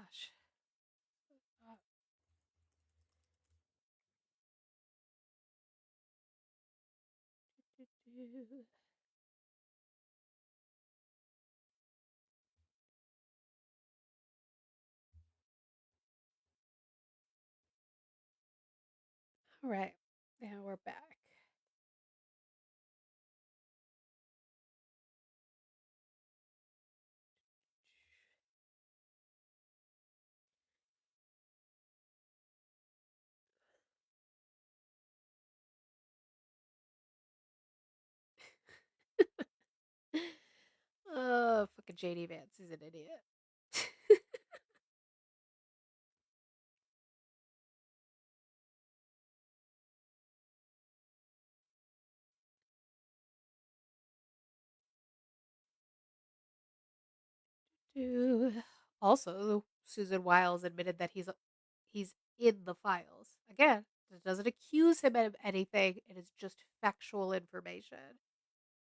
gosh. All right. Now we're back. Oh, fucking JD Vance. He's an idiot. Also, Susan Wiles admitted that he's in the files. Again, it doesn't accuse him of anything. It is just factual information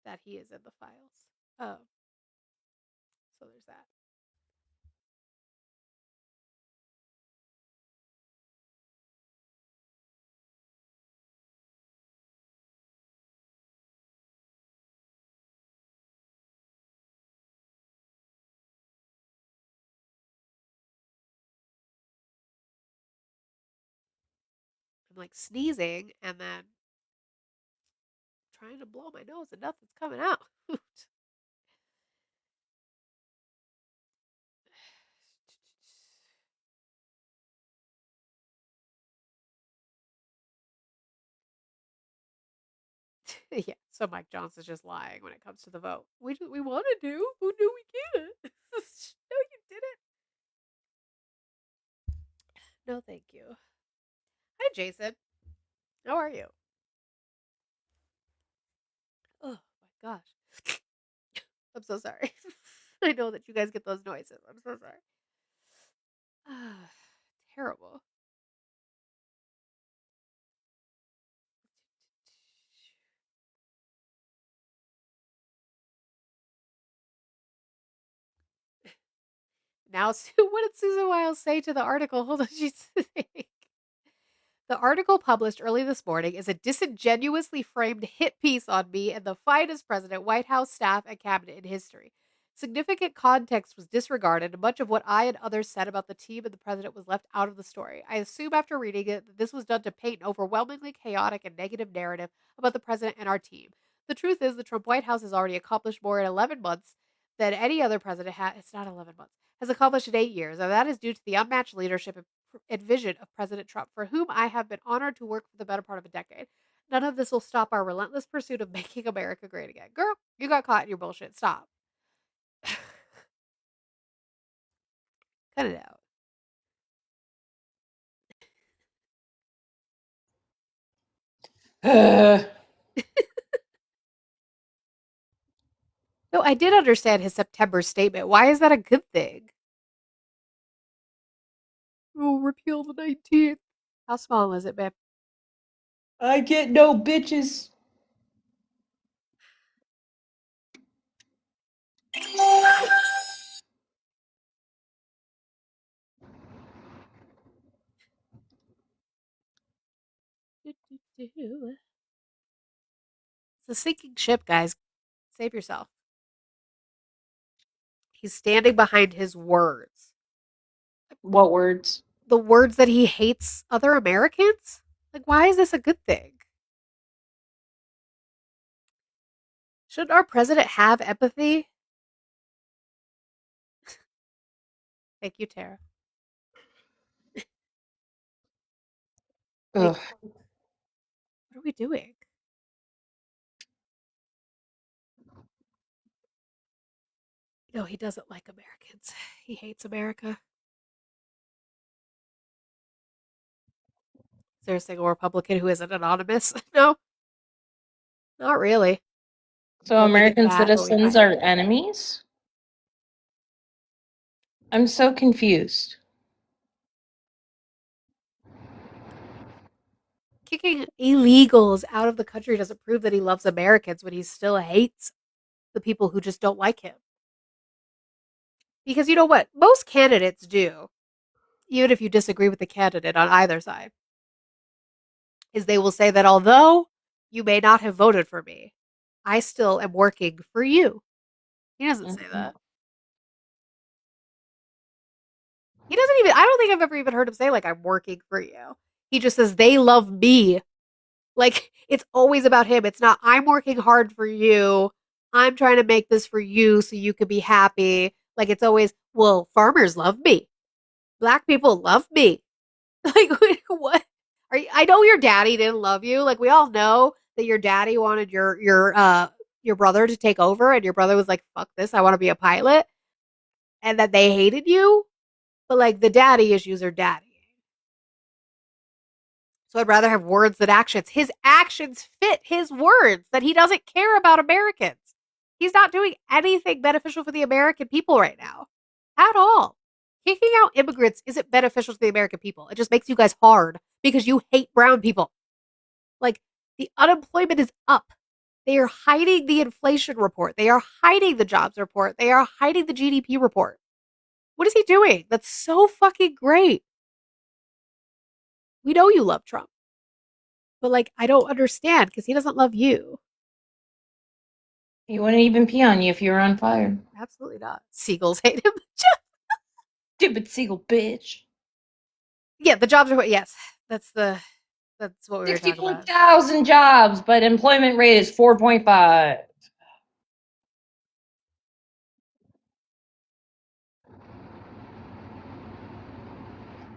that he is in the files. Oh, so there's that. I'm like sneezing and then trying to blow my nose and nothing's coming out. Yeah, so Mike Johnson's just lying when it comes to the vote. We want to do. Who knew we can't? No, you didn't. No, thank you. Hi, Jason. How are you? Oh my gosh. I'm so sorry. I know that you guys get those noises. I'm so sorry. Terrible. Now, what did Susan Wiles say to the article? Hold on, she's saying. The article published early this morning is a disingenuously framed hit piece on me and the finest president, White House staff, and cabinet in history. Significant context was disregarded, and much of what I and others said about the team and the president was left out of the story. I assume after reading it that this was done to paint an overwhelmingly chaotic and negative narrative about the president and our team. The truth is, the Trump White House has already accomplished more in 11 months than any other president has. It's not 11 months. Has accomplished in 8 years, and that is due to the unmatched leadership and vision of President Trump, for whom I have been honored to work for the better part of a decade. None of this will stop our relentless pursuit of making America great again. Girl, you got caught in your bullshit. Stop. Cut it out. No, I did understand his September statement. Why is that a good thing? Oh, repeal the 19th. How small was it, babe? I get no bitches. It's a sinking ship, guys. Save yourself. He's standing behind his words. What words? The words that he hates other Americans? Like, why is this a good thing? Shouldn't our president have empathy? Thank you, Tara. Like, Ugh. what are we doing? No, he doesn't like Americans. He hates America. Is there a single Republican who isn't anonymous? No, not really. So Don't think it's American bad, but citizens are enemies? I'm so confused. kicking illegals out of the country doesn't prove that he loves Americans when he still hates the people who just don't like him. Because you know what? Most candidates do. even if you disagree with the candidate on either side, is they will say that although you may not have voted for me, I still am working for you. He doesn't say that. He doesn't even, I don't think I've ever even heard him say, like, I'm working for you. He just says, they love me. Like, it's always about him. It's not, I'm working hard for you. I'm trying to make this for you so you can be happy. Like, it's always, well, farmers love me. Black people love me. Like, what? I know your daddy didn't love you. Like, we all know that your daddy wanted your brother to take over, and your brother was like, fuck this, I want to be a pilot. And that they hated you. But, like, the daddy issues are daddy. So I'd rather have words than actions. His actions fit his words, that he doesn't care about Americans. He's not doing anything beneficial for the American people right now. At all. Kicking out immigrants isn't beneficial to the American people. It just makes you guys hard because you hate brown people. Like, the unemployment is up. They are hiding the inflation report. They are hiding the jobs report. They are hiding the GDP report. What is he doing? That's so fucking great. We know you love Trump. But, like, I don't understand because he doesn't love you. He wouldn't even pee on you if you were on fire. Absolutely not. Seagulls hate him. Stupid seagull bitch. Yeah, the jobs report. Yes, that's what we were talking about. 64,000 jobs, but employment rate is 4.5.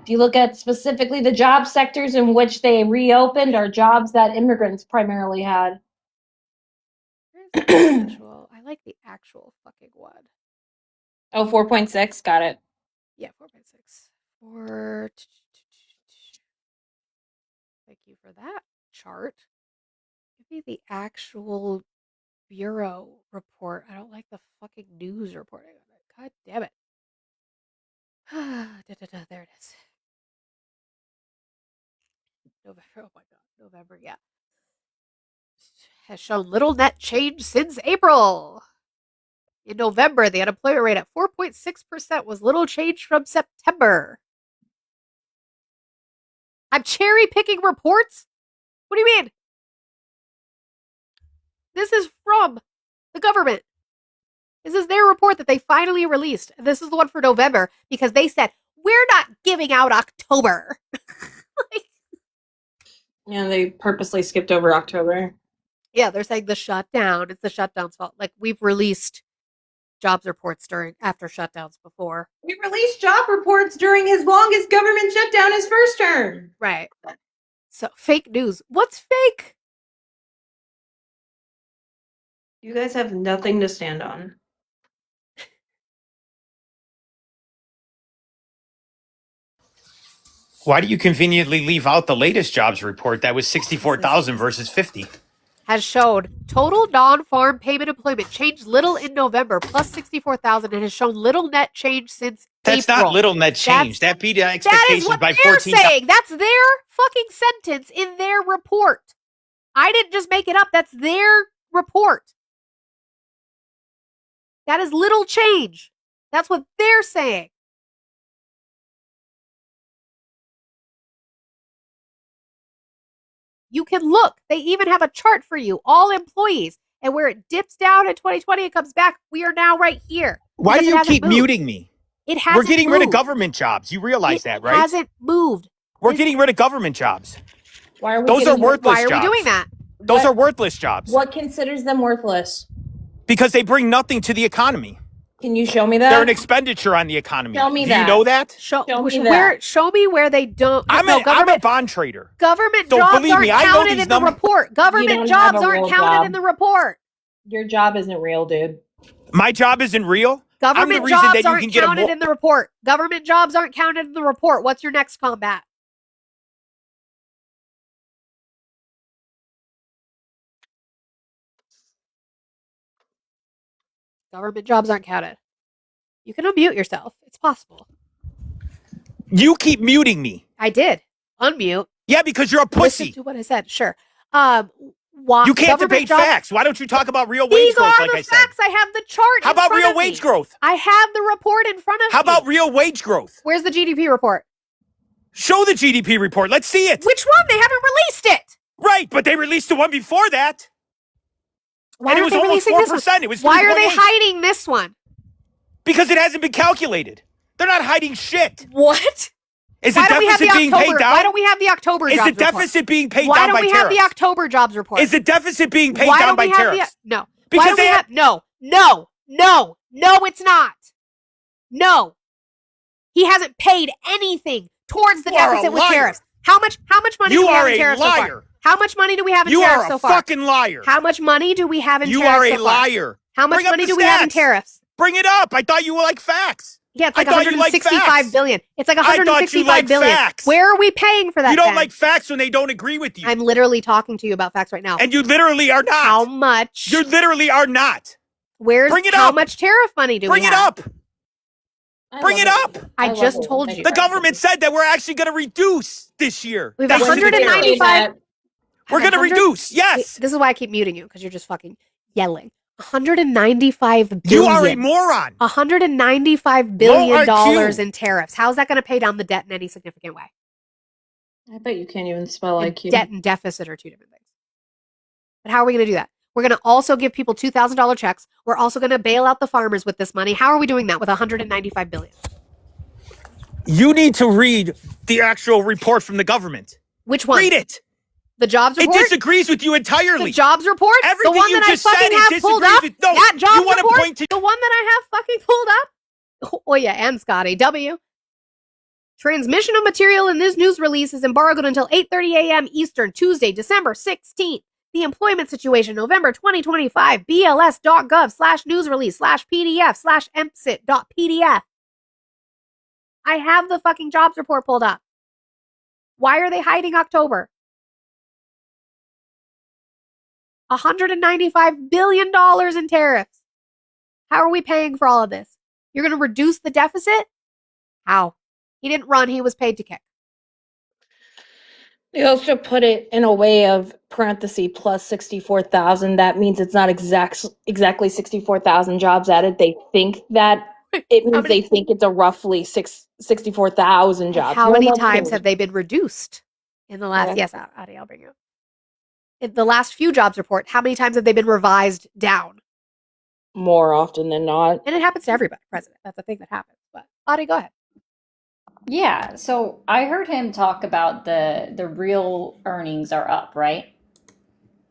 If you look at specifically the job sectors in which they reopened are jobs that immigrants primarily had. I like the actual fucking one. Oh, 4.6. Got it. Yeah, 4.6. Thank you for that chart. Give me the actual bureau report. I don't like the fucking news reporting on it. God damn it. There it is. November. Oh my god. November, yeah. Has shown little net change since April. In November, the unemployment rate at 4.6% was little change from September. I'm cherry picking reports? What do you mean? This is from the government. This is their report that they finally released. This is the one for November because they said, we're not giving out October. Yeah, they purposely skipped over October. Yeah, they're saying the shutdown. It's the shutdown's fault. Like, we've released jobs reports after shutdowns before. We released job reports during his longest government shutdown, his first term. Right. So, fake news. What's fake? You guys have nothing to stand on. Why do you conveniently leave out the latest jobs report that was 64,000 versus 50? Has shown total non-farm payment employment changed little in November, plus 64,000, and has shown little net change since That's April. not little net change. That beat expectations that is what by they're 14,000. saying. That's their fucking sentence in their report. I didn't just make it up. That's their report. That is little change. That's what they're saying. You can look. They even have a chart for you, all employees. And where it dips down in 2020 and comes back, we are now right here. Why do you keep muting me? It hasn't We're getting moved. rid of government jobs. You realize that, right? It hasn't moved. We're getting rid of government jobs. Why are we Those are worthless jobs. Why are we doing that? Those are worthless jobs. What considers them worthless? Because they bring nothing to the economy. Can you show me that? They're an expenditure on the economy. Show me Do that. you know that? Show me where they don't. I'm a bond trader. Government So jobs believe aren't me, I know counted these in the numbers. report. Government jobs aren't counted in the report. Your job isn't real, dude. My job isn't real. Government jobs aren't counted in the report. Government jobs aren't counted in the report. What's your next combat? Government jobs aren't counted. You can unmute yourself. It's possible. You keep muting me. I did. Unmute. Yeah, because you're a pussy. Listen to what I said. Sure. Why you can't debate facts. Why don't you talk about real wage These growth are like the I said? facts. I have the chart. How about real wage growth? I have the report in front of me. How about real wage growth? Where's the GDP report? Show the GDP report. Let's see it. Which one? They haven't released it. Right, but they released the one before that. Why And it aren't was they almost releasing this 4%. one? It was Why are they 3.8. hiding this one? Because it hasn't been calculated. They're not hiding shit. What? Is Why the don't we have deficit the being October? paid down? Why don't we have the October Is jobs the report? deficit being paid Why down don't by we tariffs? have the October jobs report? Is the deficit being paid Why down don't by we have tariffs? no. Because Why don't we they have no, it's not. No. He hasn't paid anything towards the You are a deficit with liar. tariffs. How much money You do we have are in a tariffs so far? liar. How much money do we have in You tariffs are so a far? fucking liar. How much money do we have in You tariffs are a so far? liar. How much Bring up money the do we have in stats. tariffs? Bring it up. I thought you were like facts. Yeah, it's like I thought you liked 165 facts. billion. It's like I thought you 165 liked billion. facts. Where are we paying for that? You don't then? like facts when they don't agree with you. I'm literally talking to you about facts right now. And you literally are not. How much? You literally are not. Where's Bring it how up. much tariff money do Bring we it have? up. Bring it up. I just told you. The government said that we're actually going to reduce this year. We've Thanks to the tariffs. 195. We're going to 100 reduce. Yes. This is why I keep muting you, because you're just fucking yelling. 195 billion. You are a moron. 195 billion IQ. dollars in tariffs. How is that going to pay down the debt in any significant way? I bet you can't even spell And IQ. debt and deficit are two different things. But how are we going to do that? We're going to also give people $2,000 checks. We're also going to bail out the farmers with this money. How are we doing that with 195 billion? You need to read the actual report from the government. Which one? Read it. The jobs It report? disagrees with you entirely. The jobs report? Everything the one you that just I fucking said, it have pulled disagrees up? with- no, that jobs you wanna report? point to- The one that I have fucking pulled up? Oh yeah, and Scotty W. Transmission of material in this news release is embargoed until 8:30 a.m. Eastern, Tuesday, December 16th. The employment situation, November 2025, bls.gov/news release/pdf/empsit.pdf. I have the fucking jobs report pulled up. Why are they hiding October? $195 billion in tariffs. How are we paying for all of this? You're going to reduce the deficit? How? He didn't run, he was paid to kick. They also put it in a way of parenthesis plus 64,000. That means it's not exactly 64,000 jobs added. They think that it means many- they think it's a roughly 64,000 jobs. How No many one's times told. have they been reduced in the last? Yeah. Yes, Adi, I'll bring you up. In the last few jobs report, how many times have they been revised down? More often than not. And it happens to everybody, president. That's the thing that happens. But Adi, go ahead. Yeah, so I heard him talk about the real earnings are up, right?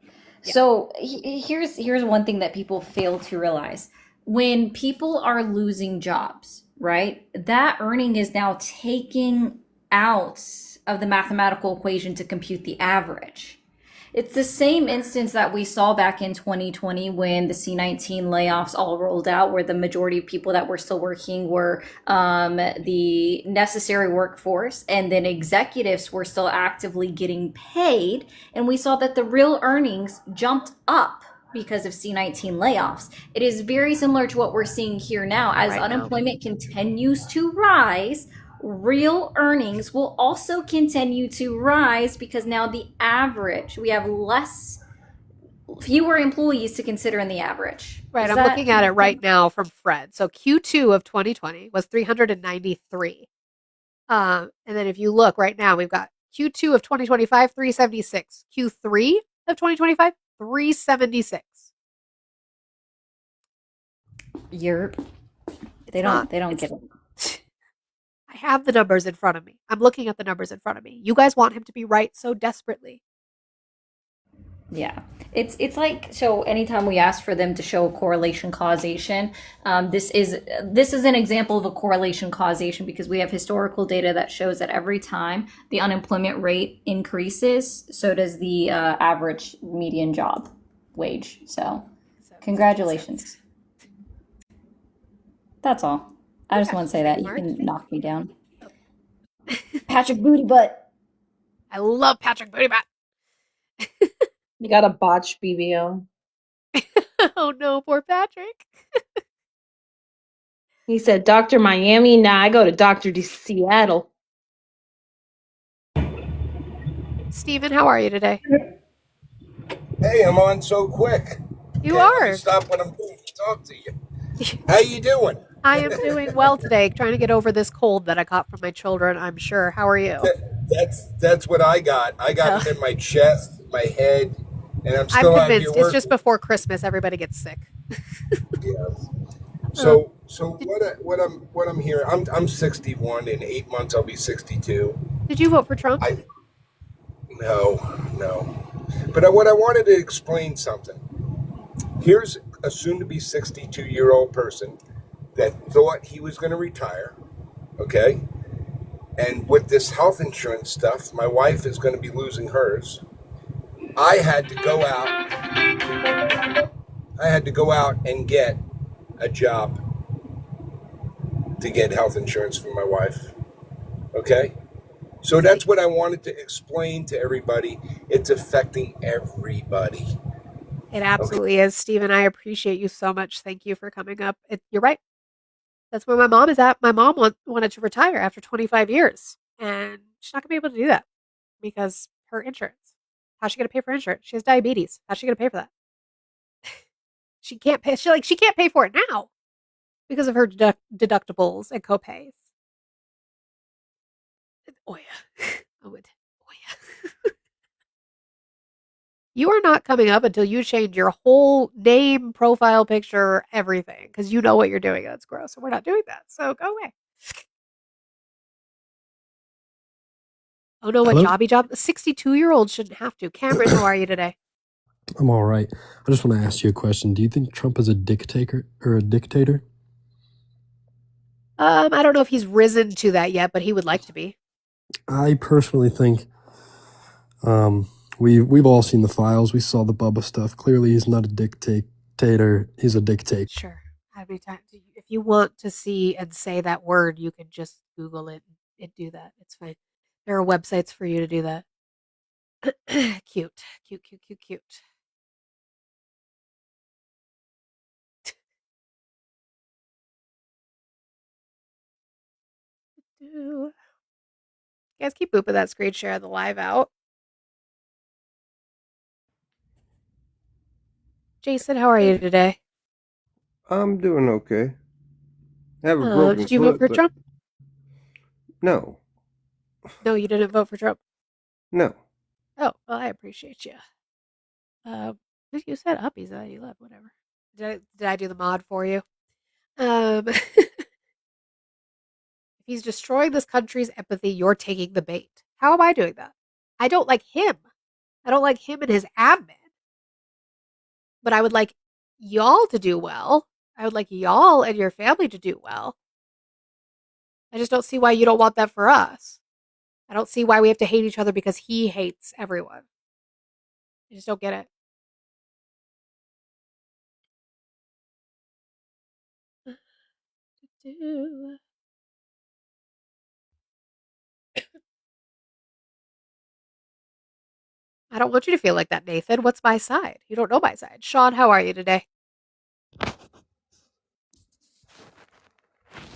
Yeah. So here's one thing that people fail to realize. When people are losing jobs, right? That earning is now taking out of the mathematical equation to compute the average. It's the same instance that we saw back in 2020 when the C-19 layoffs all rolled out, where the majority of people that were still working were the necessary workforce, and then executives were still actively getting paid. And we saw that the real earnings jumped up because of C-19 layoffs. It is very similar to what we're seeing here now. As Right now. unemployment continues to rise, real earnings will also continue to rise because now the average, we have fewer employees to consider in the average. Right, Is I'm that- looking at it right now from Fred. So Q2 of 2020 was 393. And then if you look right now, we've got Q2 of 2025, 376. Q3 of 2025, 376. They don't get it. I have the numbers in front of me. I'm looking at the numbers in front of me. You guys want him to be right so desperately. Yeah, it's like, so anytime we ask for them to show correlation causation, this is an example of a correlation causation because we have historical data that shows that every time the unemployment rate increases, so does the average median job wage. So congratulations. That's all. I just want to say that. You can knock me down. Patrick Booty Butt. I love Patrick Bootybat. You got a botched BBO. Oh no, poor Patrick. He said, Dr. Miami, nah, I go to Dr. Seattle. Steven, how are you today? Hey, I'm on so quick. You Can't are. really stop what I'm doing to talk to you. How you doing? I am doing well today, trying to get over this cold that I caught from my children, I'm sure. How are you? That's what I got. I got it in my chest, my head, and I'm I'm still out here convinced it's just working. before Christmas everybody gets sick. Yes. Um, So did, what I'm hearing, I'm 61. In 8 months I'll be 62. did you vote for Trump? I no. But what I wanted to explain something. Here's a soon-to-be 62-year-old person that thought he was going to retire. Okay, and with this health insurance stuff, my wife is going to be losing hers. I had to go out. I had to go out and get a job to get health insurance for my wife. Okay? So that's what I wanted to explain to everybody. It's affecting everybody. It Okay? absolutely is, Stephen. I appreciate you so much. Thank you for coming up. You're right. That's where my mom is at. My mom wanted to retire after 25 years, and she's not going to be able to do that because her insurance. How's she going to pay for insurance? She has diabetes. How's she going to pay for that? She can't pay. She can't pay for it now because of her deductibles and copays. Oh yeah, I would. Oh yeah. You are not coming up until you change your whole name, profile picture, everything, because you know what you're doing. That's gross, and we're not doing that. So go away. Oh no, what Hello? jobby job? A 62-year-old shouldn't have to. Cameron, how are you today? I'm all right. I just want to ask you a question. Do you think Trump is a dictator or a dictator? I don't know if he's risen to that yet, but he would like to be. I personally think we've all seen the files. We saw the Bubba stuff. Clearly, he's not a dictator. He's a dictator. Sure. How many times? If you want to see and say that word, you can just Google it and do that. It's fine. There are websites for you to do that. Cute, cute, cute, cute, cute. You guys keep booping that screen share of the live out. Jason, how are you today? I'm doing okay. I have a broken Did you vote foot, for but Trump? no, No, you didn't vote for Trump. no. Oh, well, I appreciate you. You said uppies that you left. Whatever. Did I do the mod for you? If he's destroying this country's empathy, you're taking the bait. How am I doing that? I don't like him. I don't like him and his admin. But I would like y'all to do well. I would like y'all and your family to do well. I just don't see why you don't want that for us. I don't see why we have to hate each other because he hates everyone. I just don't get it. I don't want you to feel like that, Nathan. What's my side? You don't know my side. Sean, how are you today?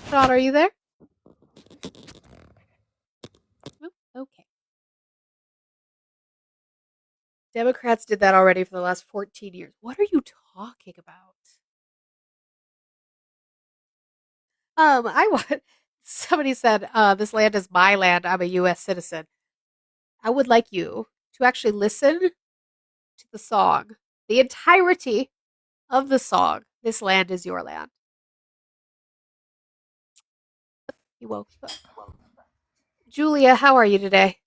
Sean, are you there? Oh, okay. Democrats did that already for the last 14 years. What are you talking about? Somebody said, this land is my land. I'm a US citizen. I would like you to actually listen to the song, the entirety of the song. This land is your land. He woke up. Julia, how are you today?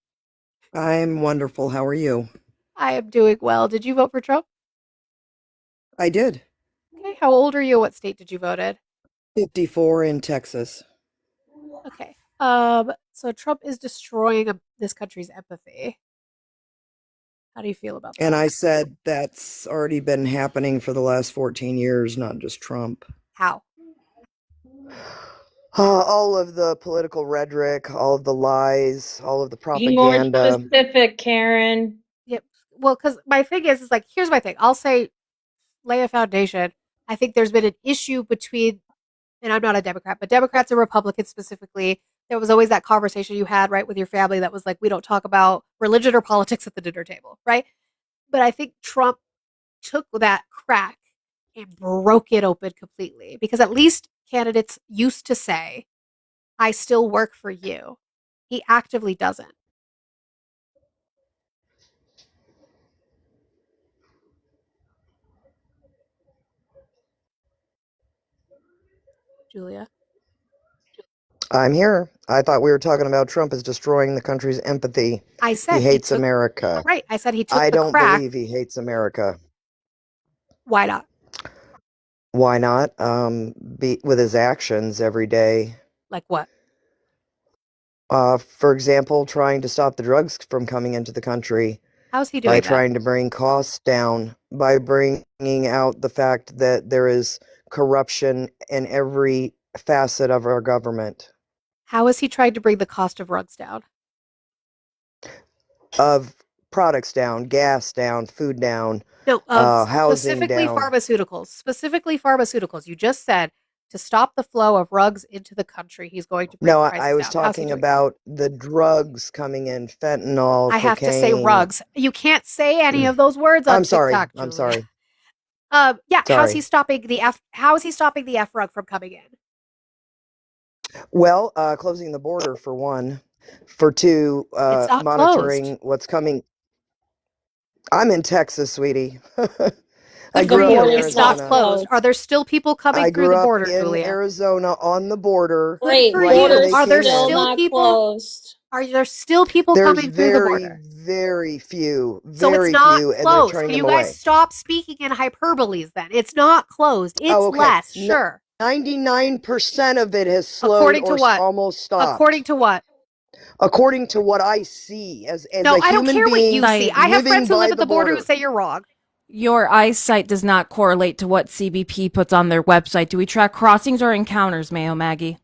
I'm wonderful. How are you? I am doing well. Did you vote for Trump? I did. Okay. How old are you? What state did you vote in? 54 in Texas. Okay. So Trump is destroying this country's empathy. How do you feel about that? And I said that's already been happening for the last 14 years, not just Trump. How? All of the political rhetoric, all of the lies, all of the Be more propaganda. specific, Karen. Yep. Well, because my thing is like, here's my thing. I'll say, lay a foundation. I think there's been an issue between, and I'm not a Democrat, but Democrats and Republicans specifically. There was always that conversation you had, right, with your family that was like, we don't talk about religion or politics at the dinner table, right? But I think Trump took that crack and broke it open completely because at least candidates used to say, I still work for you. He actively doesn't. Julia? I'm here. I thought we were talking about Trump is destroying the country's empathy. I said He hates took, America. Right. I said he took I the don't crack. believe he hates America. Why not? Why not? Be with his actions every day. Like what? For example, trying to stop the drugs from coming into the country How's he doing by that? trying to bring costs down, by bringing out the fact that there is corruption in every facet of our government. How has he tried to bring the cost of drugs down? Of products down, gas down, food down, No, of housing specifically down. pharmaceuticals. Specifically pharmaceuticals. You just said to stop the flow of drugs into the country, he's going to bring No, prices I was down. How's he talking doing about the drugs coming in, fentanyl, that? I have to say cocaine. rugs. You can't say any of those words on I'm sorry. TikTok, I'm Julia. sorry. Yeah, how's Sorry. he stopping the F rug from coming in? Well, closing the border for one. For two, It's not monitoring closed. what's coming. I'm in Texas, sweetie. I Good grew for up you. in It's not Arizona. closed. Are there still people coming I through grew the up border, in Julia? Arizona on the border. Good for right when you. they Are there came in. still people? Are there still people There's coming through the very, border? very few, So it's very not few, and they're closed. turning Can you them guys away. stop speaking in hyperboles then? It's not closed. It's Oh, okay. less, sure. 99% of it has slowed According to or what? almost stopped. According to what? According to what I see as No, a I don't human care what being you see. I have living friends who by live at the border who border. say you're wrong. Your eyesight does not correlate to what CBP puts on their website. Do we track crossings or encounters, Mayo Maggie?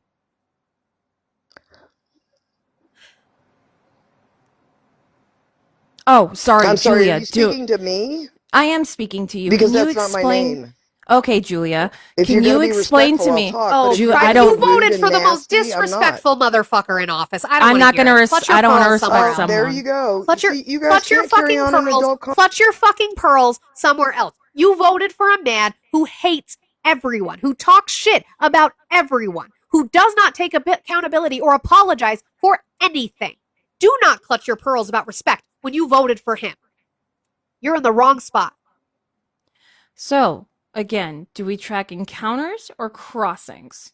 Oh, sorry, I'm sorry, Julia. are you speaking to me? I am speaking to you. Because Can that's you not my explain? name. Okay, Julia. If Can you're you gonna be explain respectful, to I'll me? talk. Oh, But if you're Christ, I gonna you be don't. rude voted and for the most nasty, I'm not. disrespectful motherfucker in office. I don't I'm want not to hear gonna. it. Clutch your I don't want to pearls respect somewhere else. someone. There you go. Clutch your, See, you guys clutch your can't carry fucking on an pearls. adult Clutch your fucking pearls somewhere else. You voted for a man who hates everyone, who talks shit about everyone, who does not take accountability or apologize for anything. Do not clutch your pearls about respect when you voted for him. You're in the wrong spot. So, again, do we track encounters or crossings?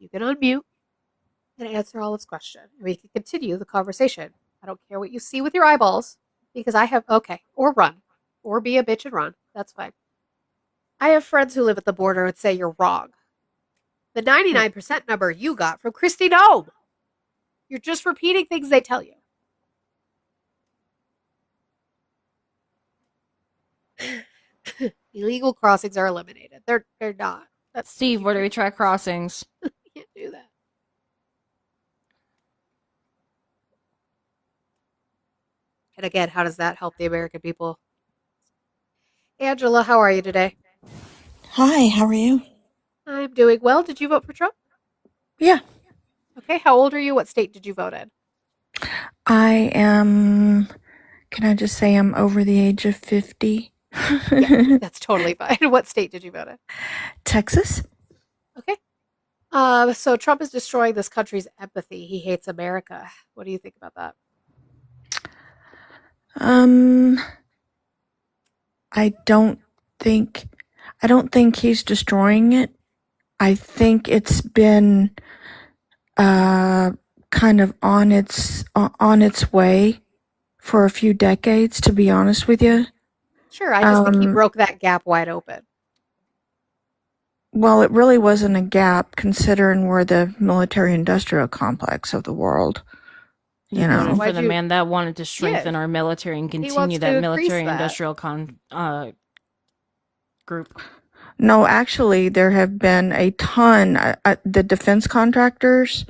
You can unmute and answer Olive's question. And we can continue the conversation. I don't care what you see with your eyeballs because I have, okay, or run, or be a bitch and run. That's fine. I have friends who live at the border and say you're wrong. The 99% number you got from Kristi Noem. You're just repeating things they tell you. Illegal crossings are eliminated. They're not. That's Steve, where do we track crossings? you can't do that. And again, how does that help the American people? Angela, how are you today? Hi, how are you? I'm doing well. Did you vote for Trump? Yeah. Okay, how old are you? What state did you vote in? I am, can I just say I'm over the age of 50? Yeah, that's totally fine. What state did you vote in? Texas? Okay. So Trump is destroying this country's empathy. He hates America. What do you think about that? I don't think he's destroying it. I think it's been kind of on its way for a few decades, to be honest with you. Sure, I just think he broke that gap wide open. Well, it really wasn't a gap considering we're the military-industrial complex of the world. You know, Voted for Why'd the you- man that wanted to strengthen our military and wants continue to that increase military-industrial group. No, actually, there have been a ton. The defense contractors.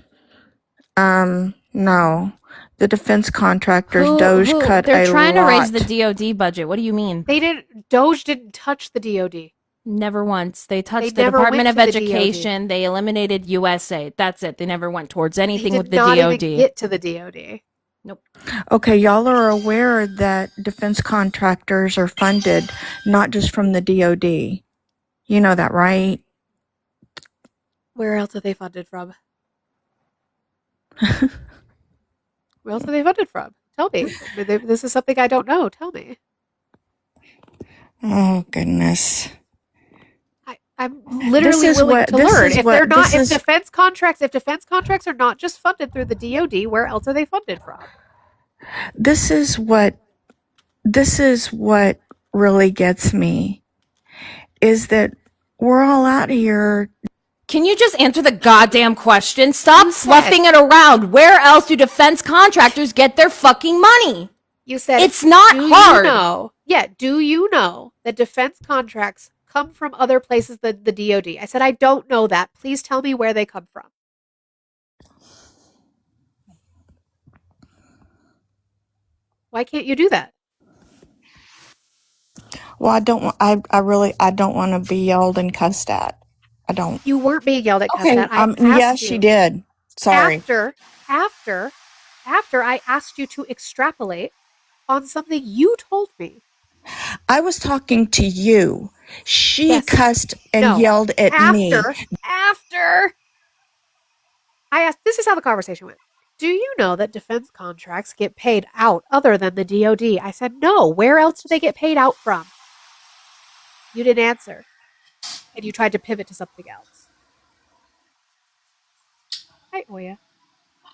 No, the defense contractors. Doge cut They're a trying lot. to raise the DoD budget. What do you mean? Doge didn't touch the DOD. Never once. They touched They the never Department went of to the DoD. Education. They eliminated USA. That's it. They never went towards They anything did with the not DoD. even get to the DOD. Nope. Okay, y'all are aware that defense contractors are funded not just from the DoD. You know that, right? Where else are they funded from? Where else are they funded from? Tell me. This is something I don't know. Tell me. Oh, goodness. I'm literally willing to learn. If defense contracts are not just funded through the DoD, where else are they funded from? This is what really gets me, is that we're all out here. Can you just answer the goddamn question? Stop fluffing it around. Where else do defense contractors get their fucking money? You said it's not hard. Do you know that defense contracts come from other places than the DoD? I said I don't know that. Please tell me where they come from. Why can't you do that? Well, I don't want to be yelled and cussed at. I don't. You weren't being yelled at, cussed at. Yes, she did. Sorry. After I asked you to extrapolate on something you told me. I was talking to you. She cussed and yelled at me. After I asked, this is how the conversation went. Do you know that defense contracts get paid out other than the DoD? I said, no. Where else do they get paid out from? You didn't answer. And you tried to pivot to something else. Hi, Oya.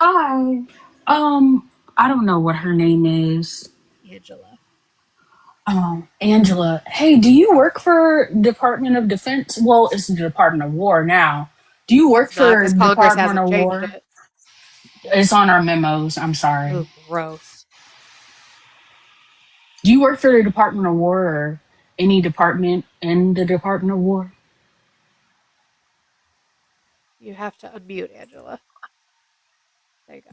Hi. I don't know what her name is. Angela. Angela. Hey, do you work for Department of Defense? Well, it's the Department of War now. Do you work for Department of War? It's on our memos. I'm sorry. Oh, gross. Do you work for the Department of War or any department in the Department of War? You have to unmute, Angela. There you go.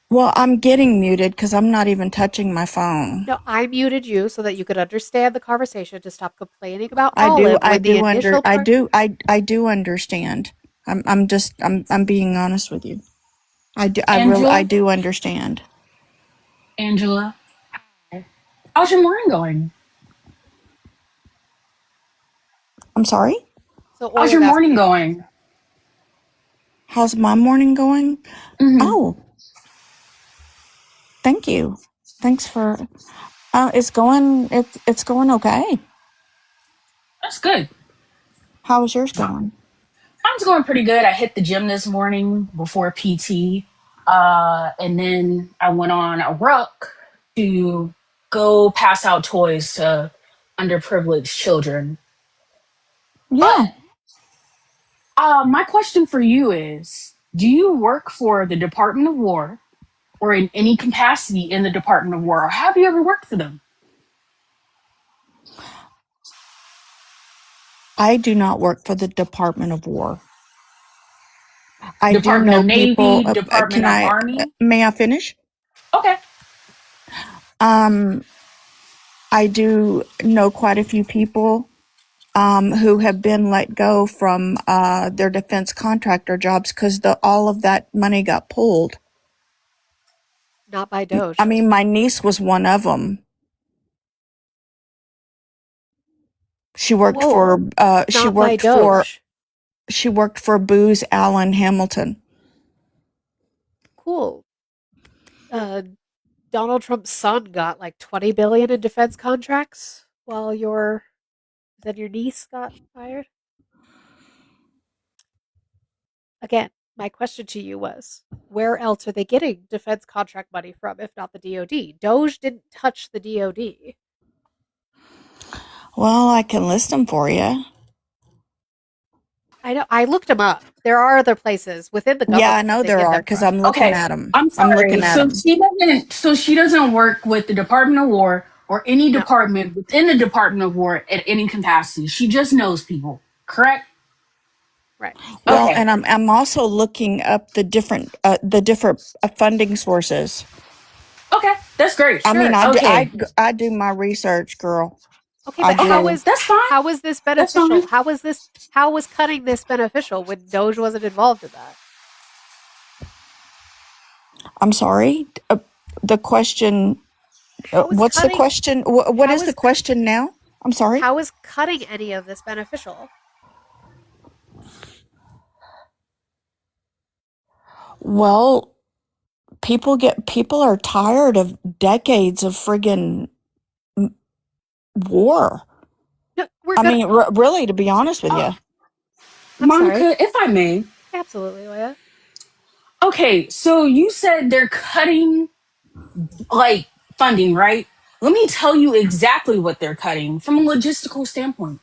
Well, I'm getting muted because I'm not even touching my phone. No, I muted you so that you could understand the conversation, to stop complaining about I do understand. I'm being honest with you. I do understand. Angela, how's your morning going? I'm sorry? How's your morning going? How's my morning going? Mm-hmm. Oh, thank you. Thanks for. It's going okay. That's good. How is yours going? Mine's going pretty good. I hit the gym this morning before PT, and then I went on a ruck to go pass out toys to underprivileged children. Yeah. But, my question for you is, do you work for the Department of War or in any capacity in the Department of War, or have you ever worked for them? I do not work for the Department of War. I Department do know of Navy, people. Department of Army? May I finish? Okay. I do know quite a few people who have been let go from their defense contractor jobs because all of that money got pulled. Not by Doge. I mean, my niece was one of them. She worked for Booz Allen Hamilton. Cool. Donald Trump's son got like $20 billion in defense contracts while your niece got fired. Again, my question to you was, where else are they getting defense contract money from if not the DoD? Doge didn't touch the DoD. Well, I can list them for you. I know. I looked them up. There are other places within the government. Yeah, I know there are because I'm looking at them. I'm sorry. She doesn't work with the Department of War or any department within the Department of War at any capacity. She just knows people, correct? Right. Well, and I'm also looking up the different funding sources. Okay, that's great. I mean, Sure. I do my research, girl. Okay, but that's fine. How was this beneficial? How was cutting this beneficial when Doge wasn't involved in that? I'm sorry. the question. How is What's the cutting question? What how is the is question now? I'm sorry. how is cutting any of this beneficial? Well, people are tired of decades of friggin' war. No, we're I gonna mean, really, to be honest with you. Oh, I'm sorry. Monica, if I may. Absolutely, Leah. Okay, so you said they're cutting like funding, right? Let me tell you exactly what they're cutting from a logistical standpoint.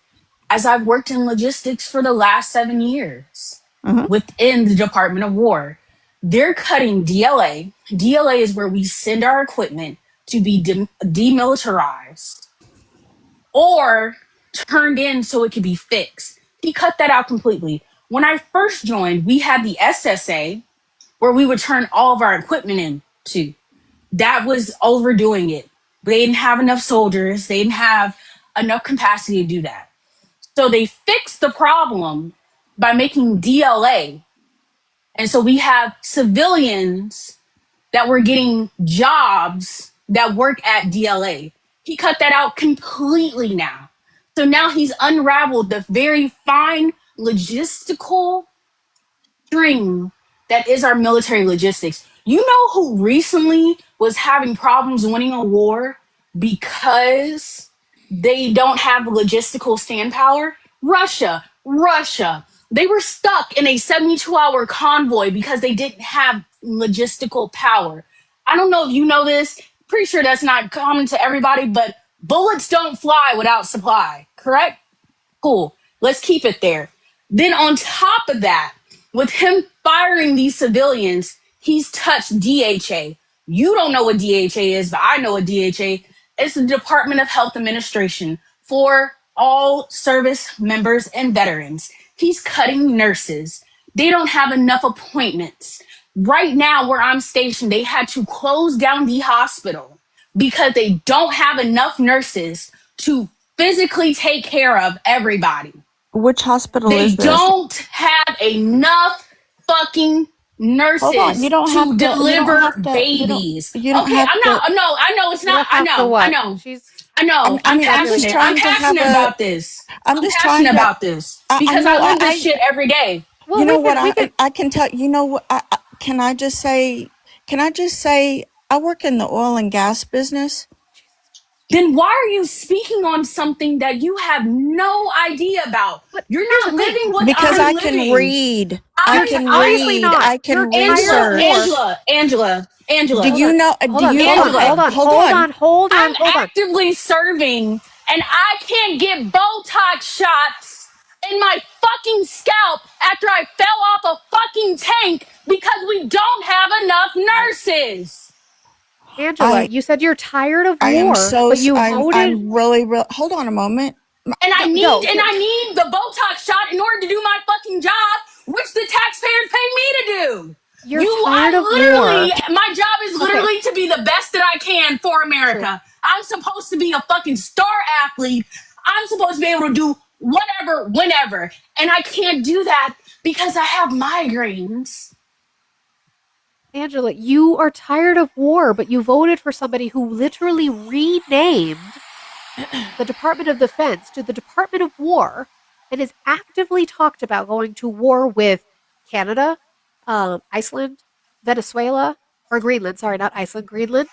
As I've worked in logistics for the last 7 years Mhm. within the Department of War, they're cutting DLA. DLA is where we send our equipment to be demilitarized or turned in so it could be fixed. He cut that out completely. When I first joined, we had the SSA where we would turn all of our equipment in to. That was overdoing it. They didn't have enough soldiers, they didn't have enough capacity to do that. So they fixed the problem by making DLA. And so we have civilians that were getting jobs that work at DLA. He cut that out completely now. So now he's unraveled the very fine logistical string that is our military logistics. You know who recently was having problems winning a war because they don't have logistical stand power? Russia. Russia. They were stuck in a 72-hour convoy because they didn't have logistical power. I don't know if you know this. Pretty sure that's not common to everybody, but bullets don't fly without supply, correct? Cool. Let's keep it there. Then on top of that, with him firing these civilians, he's touched DHA. You don't know what DHA is, but I know what DHA. It's the Department of Health Administration for all service members and veterans. He's cutting nurses. They don't have enough appointments. Right now, where I'm stationed, they had to close down the hospital because they don't have enough nurses to physically take care of everybody. Which hospital They is this? don't have enough fucking nurses Hold on. You don't to have to. You don't deliver have to. babies. You don't Okay, have I'm to. not. No, I know it's You don't not. I have to know. I what? know. She's I know. I I'm mean, I'm just passionate. I'm trying to have passionate a. about this. I'm I'm just trying passionate to. about this I because know. I live this shit every day. well, You know we what? could I can tell. You know what? Can I just say? Can I just say? I work in the oil and gas business. Then why are you speaking on something that you have no idea about? But You're here's not the thing. living what Because I'm I can living. read. I You're can obviously read. not. I You're can Angela, research. Angela. Do Hold you on. know? Hold Do on. you? Hold on. Angela. Hold on. Hold Hold on. on. Hold on. I'm Hold on. actively serving and I can't get Botox shots in my fucking scalp after I fell off a fucking tank because we don't have enough nurses. Angela, you said you're tired of I am war, so. but you voted. I'm really. Hold on a moment. And I No, need the Botox shot in order to do my fucking job, which the taxpayers pay me to do. You're tired of war. My job is literally to be the best that I can for America. I'm supposed to be a fucking star athlete. I'm supposed to be able to do whatever, whenever. And I can't do that because I have migraines. Angela, you are tired of war, but you voted for somebody who literally renamed the Department of Defense to the Department of War and has actively talked about going to war with Canada, Iceland, Venezuela, or Greenland. Sorry, not Iceland, Greenland,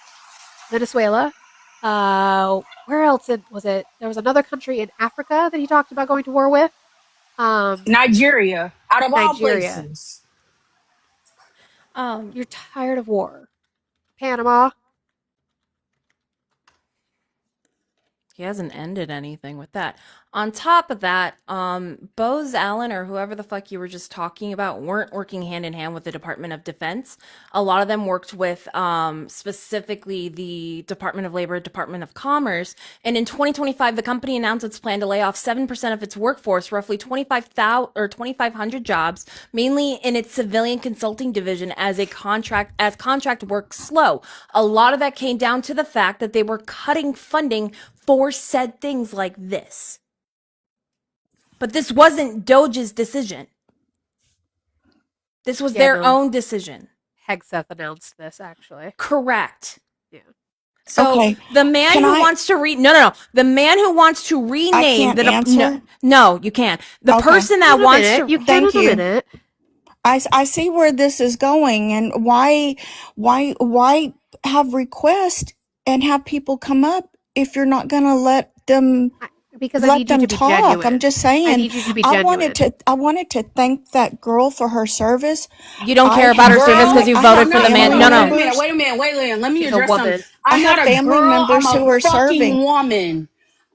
Venezuela. Where else was it? There was another country in Africa that he talked about going to war with. Nigeria, out of all Nigeria. places. You're tired of war. Panama. He hasn't ended anything with that. On top of that, Bose Allen or whoever the fuck you were just talking about weren't working hand in hand with the Department of Defense. A lot of them worked with specifically the Department of Labor, Department of Commerce. And in 2025, the company announced its plan to lay off 7% of its workforce, roughly 2,500 jobs, mainly in its civilian consulting division as contract work slow. A lot of that came down to the fact that they were cutting funding for said things like this. But this wasn't Doge's decision. This was their own decision. Hegseth announced this, actually. Correct. So Okay. the man Can who I? wants to the man who wants to I rename can't no, answer. no, you can't. The Okay. person that Hold a wants minute. to You can Thank in a you. minute. I see where this is going, and why have requests and have people come up if you're not gonna let them Because I need you to be talk? I'm genuine. just I saying. need you to be I genuine. wanted to thank that girl for her service. you don't I care about her have service Girl, because you I voted have for the no, man. family No, hold on, no. members. wait a minute. Let me She's a address something. woman. I I'm have not a family girl, I'm members a who are fucking serving. woman.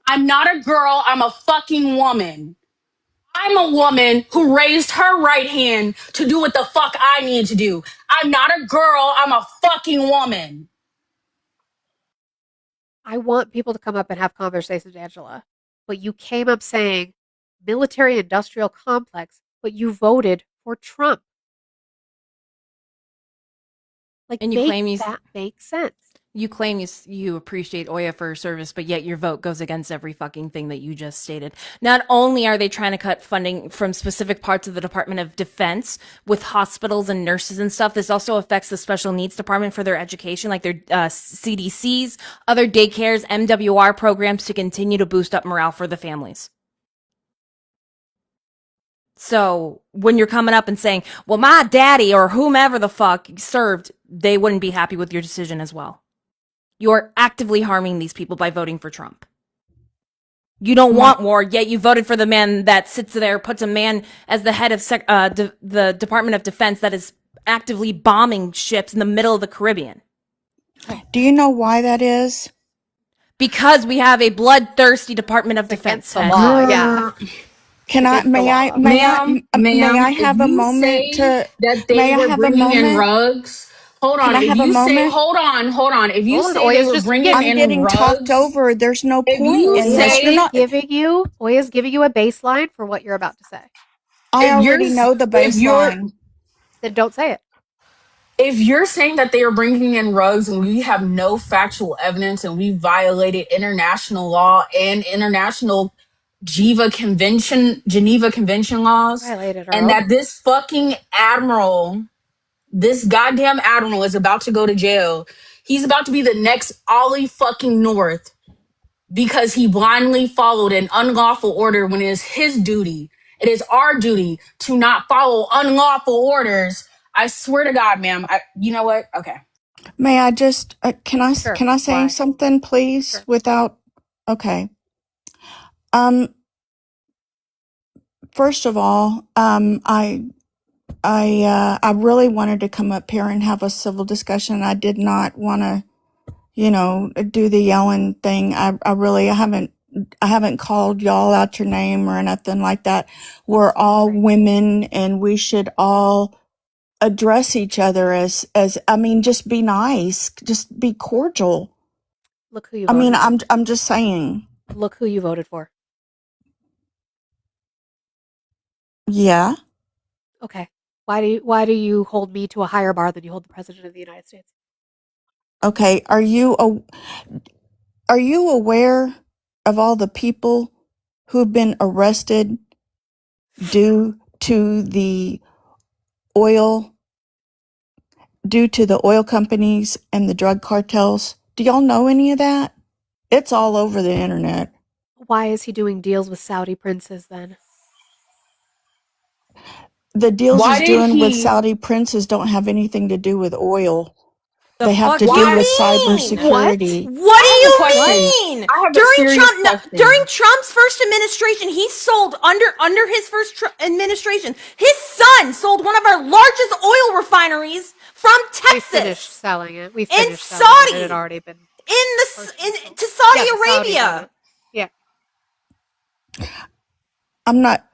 I'm not a girl, I'm a fucking woman. I'm a woman who raised her right hand to do what the fuck I need to do. I'm not a girl, I'm a fucking woman. I want people to come up and have conversations, Angela. But you came up saying military industrial complex, but you voted for Trump. Like, And you make claim that make sense. you appreciate Oya for her service, but yet your vote goes against every fucking thing that you just stated. Not only are they trying to cut funding from specific parts of the Department of Defense with hospitals and nurses and stuff, this also affects the special needs department for their education, like their CDCs, other daycares, MWR programs to continue to boost up morale for the families. So when you're coming up and saying, well, my daddy or whomever the fuck served, they wouldn't be happy with your decision as well. You're actively harming these people by voting for Trump. You don't want war, yet you voted for the man that sits there, puts a man as the head of the Department of Defense that is actively bombing ships in the middle of the Caribbean. Do you know why that is? Because we have a bloodthirsty Department of Defense. Against the law, yeah. Can I? Against the May I? law. May I If have a you moment say to? that they May I were have a bringing in moment? rugs, hold Can on. I If have a you say, moment? hold on. If you Hold on, say they Oya's were just bringing I'm getting in getting talked rugs, over. There's no if point you in this. You're say, not. Oya's giving you a baseline for what you're about to say. I if you're, already know the if you're, baseline. Then don't say it. if you're saying that they are bringing in rugs and we have no factual evidence and we violated international law and international Geneva Convention laws, Violated our and own. that this fucking admiral, this goddamn admiral is about to go to jail. He's about to be the next Ollie fucking North because he blindly followed an unlawful order when it is his duty. It is our duty to not follow unlawful orders. I swear to God, ma'am. You know what? Okay. May I just? Sure. Can I say Why? something, please? Sure. Without. Okay. First of all, I really wanted to come up here and have a civil discussion. I did not want to, do the yelling thing. I haven't called y'all out your name or nothing like that. We're all women and we should all address each other I mean, just be nice, just be cordial. Look who you I mean, voted I'm just saying. for. Look who you voted for. Yeah. Okay. Why do you hold me to a higher bar than you hold the President of the United States? Okay. Are you aware of all the people who've been arrested due to the oil companies and the drug cartels? Do y'all know any of that? It's all over the internet. Why is he doing deals with Saudi princes then? The deals Why he's did doing with he? Saudi princes don't have anything to do with oil. The They have fuck to you do with mean? cybersecurity. What do I have a you question. mean? I have a serious question. During Trump's first administration, he sold under his first administration. His son sold one of our largest oil refineries from We finished Texas selling it. We in finished selling it. It Saudi had already been to Saudi yeah, the Saudis own Arabia. it. Yeah.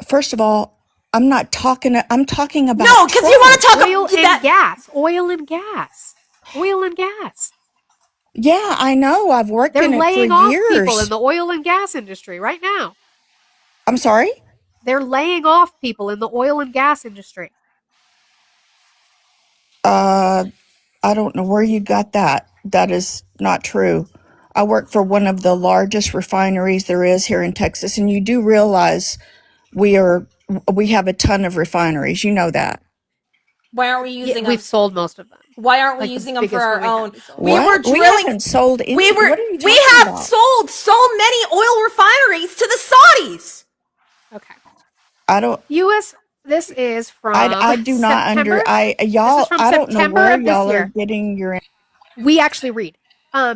First of all, I'm talking about No, because you want to talk Oil about and that. gas. Oil and gas. Oil and gas. Yeah, I know. I've worked They're in it for laying off people in years. the oil and gas industry right now. I'm sorry? They're laying off people in the oil and gas industry. I don't know where you got that. That is not true. I work for one of the largest refineries there is here in Texas, and you do realize we have a ton of refineries. You know that. Why aren't we using We've them? sold most of them. Why aren't we Like the using them for biggest our one we have own? is sold. We were What? We drilling. haven't sold any. We What are you we talking have about? sold so many oil refineries to the Saudis. Okay. I don't. U.S. This is from I do not September. under. This is Y'all. from I don't know September where of this y'all are year. getting your. We actually read.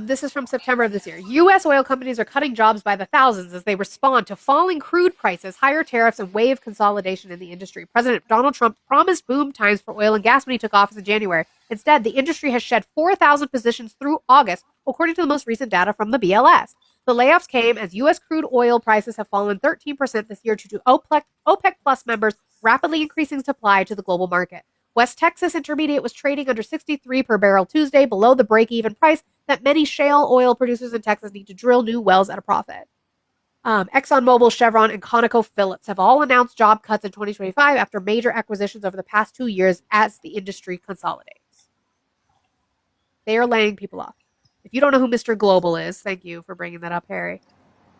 This is from September of this year. U.S. oil companies are cutting jobs by the thousands as they respond to falling crude prices, higher tariffs, and wave consolidation in the industry. President Donald Trump promised boom times for oil and gas when he took office in January. Instead, the industry has shed 4,000 positions through August, according to the most recent data from the BLS. The layoffs came as U.S. crude oil prices have fallen 13% this year due to OPEC Plus members rapidly increasing supply to the global market. West Texas Intermediate was trading under 63 per barrel Tuesday, below the break-even price that many shale oil producers in Texas need to drill new wells at a profit. ExxonMobil, Chevron, and ConocoPhillips have all announced job cuts in 2025 after major acquisitions over the past 2 years as the industry consolidates. They are laying people off. If you don't know who Mr. Global is, thank you for bringing that up, Harry.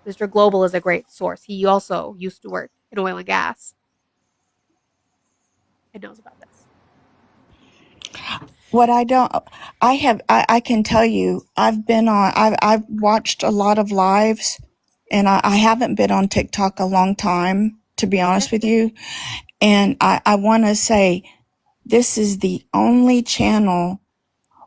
Mr. Global is a great source. He also used to work in oil and gas and knows about this. What I don't, I can tell you, I've watched a lot of lives, and I haven't been on TikTok a long time, to be honest with you. And I want to say, this is the only channel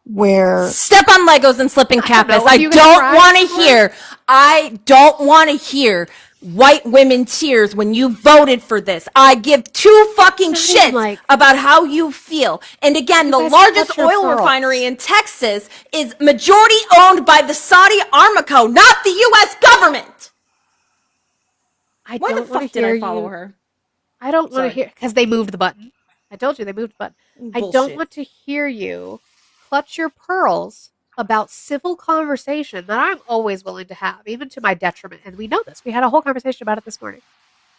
where Step on Legos and slip in Kappas. Are I you gonna don't cry want to anymore? hear. I don't want to hear white women tears when you voted for this. I give two fucking It's not even shits like- about how you feel. And again, You the guys largest clutch your oil pearls. refinery in Texas is majority owned by the Saudi Aramco, not the U.S. government. I Why the don't want fuck to did hear I follow you. her? I don't want Sorry. to hear because they moved the button. I told you they moved the button. I don't Bullshit. want to hear you clutch your pearls about civil conversation that I'm always willing to have, even to my detriment. And we know this. We had a whole conversation about it this morning.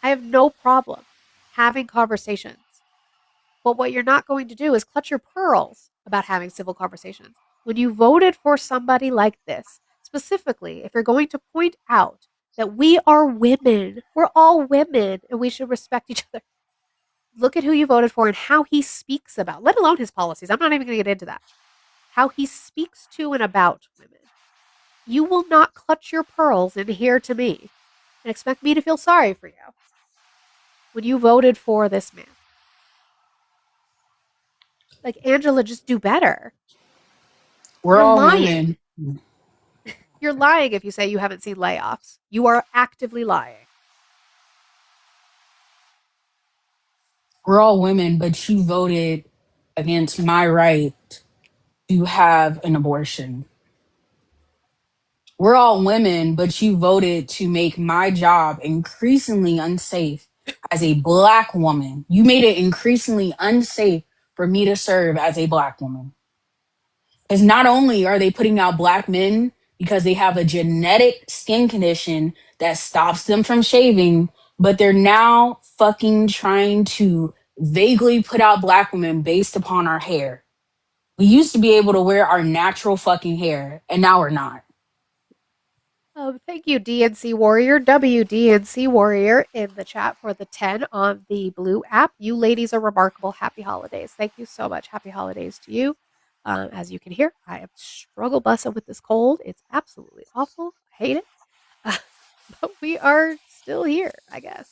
I have no problem having conversations. But what you're not going to do is clutch your pearls about having civil conversations. When you voted for somebody like this, specifically, if you're going to point out that we are women, we're all women, and we should respect each other. Look at who you voted for and how he speaks about, let alone his policies. I'm not even going to get into that. How he speaks to and about women. You will not clutch your pearls in here to me and expect me to feel sorry for you when you voted for this man. Like, Angela, just do better. We're You're all lying. women. You're lying if you say you haven't seen layoffs. You are actively lying. We're all women, but you voted against my right to have an abortion. We're all women, but you voted to make my job increasingly unsafe as a black woman. You made it increasingly unsafe for me to serve as a black woman. Because not only are they putting out black men because they have a genetic skin condition that stops them from shaving, but they're now fucking trying to vaguely put out black women based upon our hair. We used to be able to wear our natural fucking hair, and now we're not. Thank you, DNC Warrior, WDNC Warrior, in the chat for the 10 on the Blue app. You ladies are remarkable. Happy holidays. Thank you so much. Happy holidays to you. As you can hear, I am struggle bussing with this cold. It's absolutely awful. I hate it. But we are still here, I guess.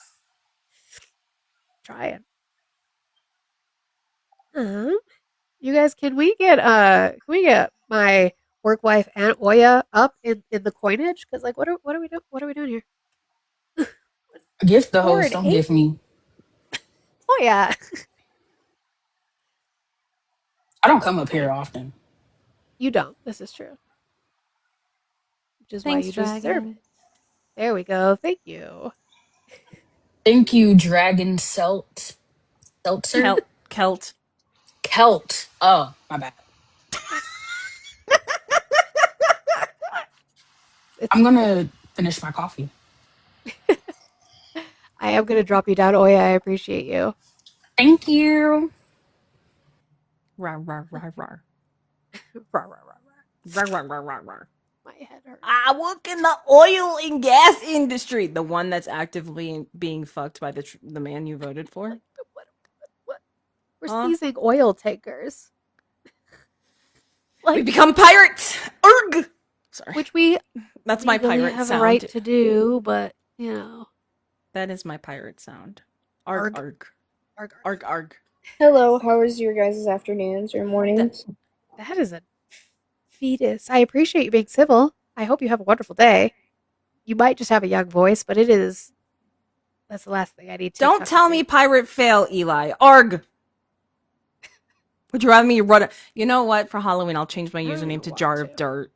Trying. You guys, can we get my work wife and Oya up in the coinage? Because like, what are we doing? What are we doing here? Gift the Lord, host, don't gift me. Oh yeah. I don't come up here often. You don't. This is true. Which is Thanks, why you deserve Dragon. it. There we go. Thank you. Thank you, Dragon Seltzer. Kelt. Kelt. Oh, my bad. I'm gonna finish my coffee. I am gonna drop you down, Oya. I appreciate you. Thank you. Rar, rar, rar, rar. Rawr, rawr, rawr, rawr. Rar, rar, rar, rar, rar. My head hurts. I work in the oil and gas industry. The one that's actively being fucked by the man you voted for. What? We're seizing oil tankers. We become pirates. Arg. Sorry. which we That's my legally pirate have sound. a right to do, but you know, That is my pirate sound. Arg arg. arg, Arg arg. Hello, how was your guys' afternoons or mornings? that is a fetus. I appreciate you being civil. I hope you have a wonderful day. You might just have a young voice, but it is. That's the last thing I need to. Don't tell me pirate fail, Eli. Arg. Would you rather me run it? You know what? For Halloween, I'll change my don't username even to want Jar to. of Dirt.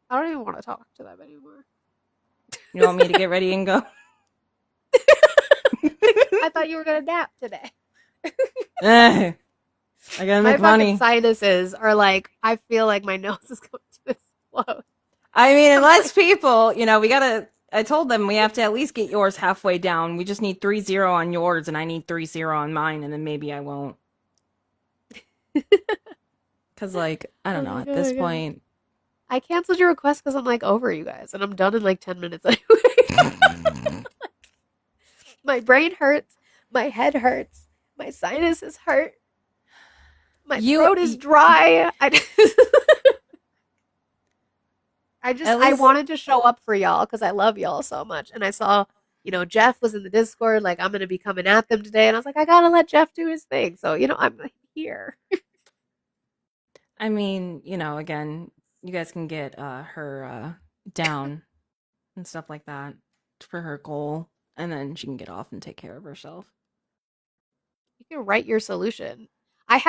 I don't even want to talk to them anymore. You want me to get ready and go? I thought you were gonna nap today. I gotta My make fucking money. sinuses are like, I feel like my nose is going to explode. I mean, unless people, we gotta. I told them we have to at least get yours halfway down. We just need 3-0 on yours, and I need 3-0 on mine, and then maybe I won't. Because, I don't know. At this point, I canceled your request because I'm like over you guys, and I'm done in like 10 minutes anyway. My brain hurts, my head hurts, my sinuses hurt, my throat is dry. I wanted to show up for y'all because I love y'all so much, and I saw, Jeff was in the Discord, like I'm gonna be coming at them today, and I was like, I gotta let Jeff do his thing, so I'm here. I mean, again, you guys can get her down and stuff like that for her goal, and then she can get off and take care of herself. You can write your solution. I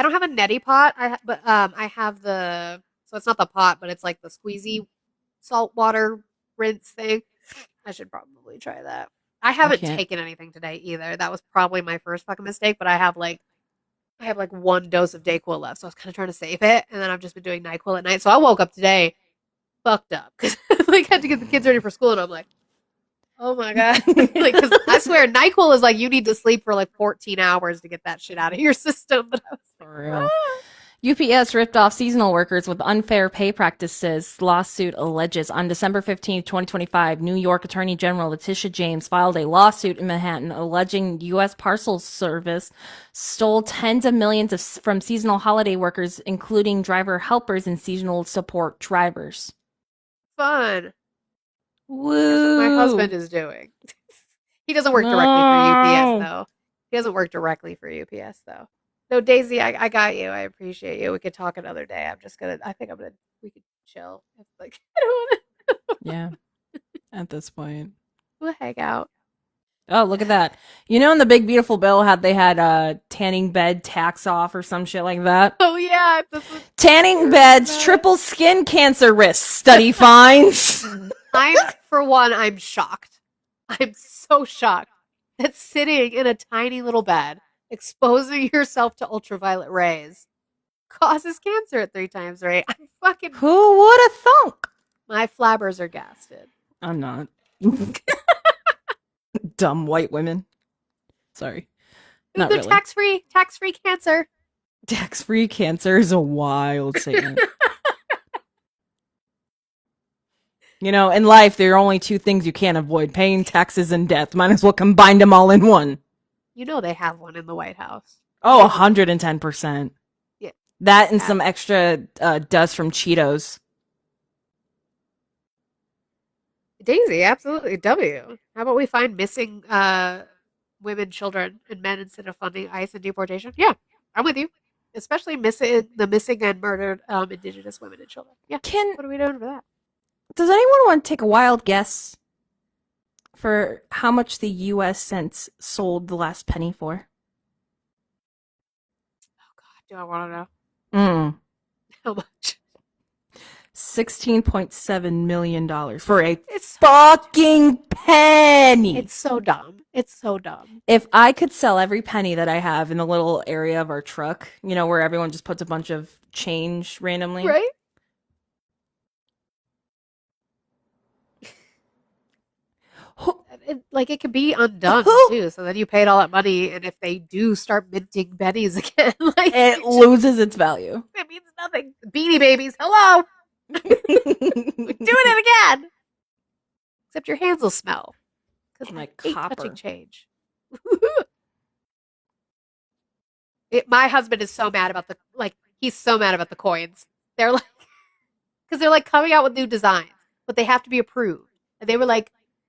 don't have a neti pot, but I have so it's not the pot, but it's like the squeezy salt water rinse thing. I should probably try that. I haven't taken anything today either. That was probably my first fucking mistake, but I have like 1 dose of Dayquil left, so I was kind of trying to save it, and then I've just been doing NyQuil at night. So I woke up today fucked up because I had to get the kids ready for school, and I'm like, oh my god, because I swear NyQuil is like you need to sleep for like 14 hours to get that shit out of your system. But I was For real. UPS ripped off seasonal workers with unfair pay practices, lawsuit alleges. On December 15th, 2025, New York Attorney General Letitia James filed a lawsuit in Manhattan alleging U.S. Parcel Service stole tens of millions from seasonal holiday workers, including driver helpers and seasonal support drivers. fun. Woo! That's what my husband is doing. He doesn't work directly for UPS though. He doesn't work directly for UPS though. No, Daisy, I got you. I appreciate you. We could talk another day. We could chill. It's like, I don't want Yeah. At this point. We'll hang out. Oh, look at that. In the Big Beautiful Bill, they had tanning bed tax off or some shit like that. Oh, yeah. Tanning beds, triple skin cancer risk, study finds. I'm shocked. I'm so shocked that sitting in a tiny little bed, exposing yourself to ultraviolet rays, causes cancer at 3 times the rate. I'm fucking. Who would have thunk? My flabbers are gasted. I'm not. Dumb white women. Sorry. Not The really. tax-free cancer. Tax-free cancer is a wild statement. In life, there are only 2 things you can't avoid: paying taxes and death. Might as well combine them all in one. They have one in the White House. Oh, 110%. Yeah. That and some extra dust from Cheetos. Daisy, absolutely. W. How about we find missing women, children, and men instead of funding ICE and deportation? Yeah, I'm with you. Especially the missing and murdered indigenous women and children. Yeah. What are we doing for that? Does anyone want to take a wild guess for how much the U.S. cents sold the last penny for? Do I want to know? How much? $16.7 million for a fucking penny. It's so dumb. It's so dumb. If I could sell every penny that I have in the little area of our truck, where everyone just puts a bunch of change randomly. Right? It could be undone too, so then you paid all that money, and if they do start minting pennies again, it loses its value. It means nothing. Beanie Babies, hello. We're doing it again. Except your hands will smell because I hate touching change. My husband is so mad about he's so mad about the coins. They're like, because they're like coming out with new designs, but they have to be approved. And they're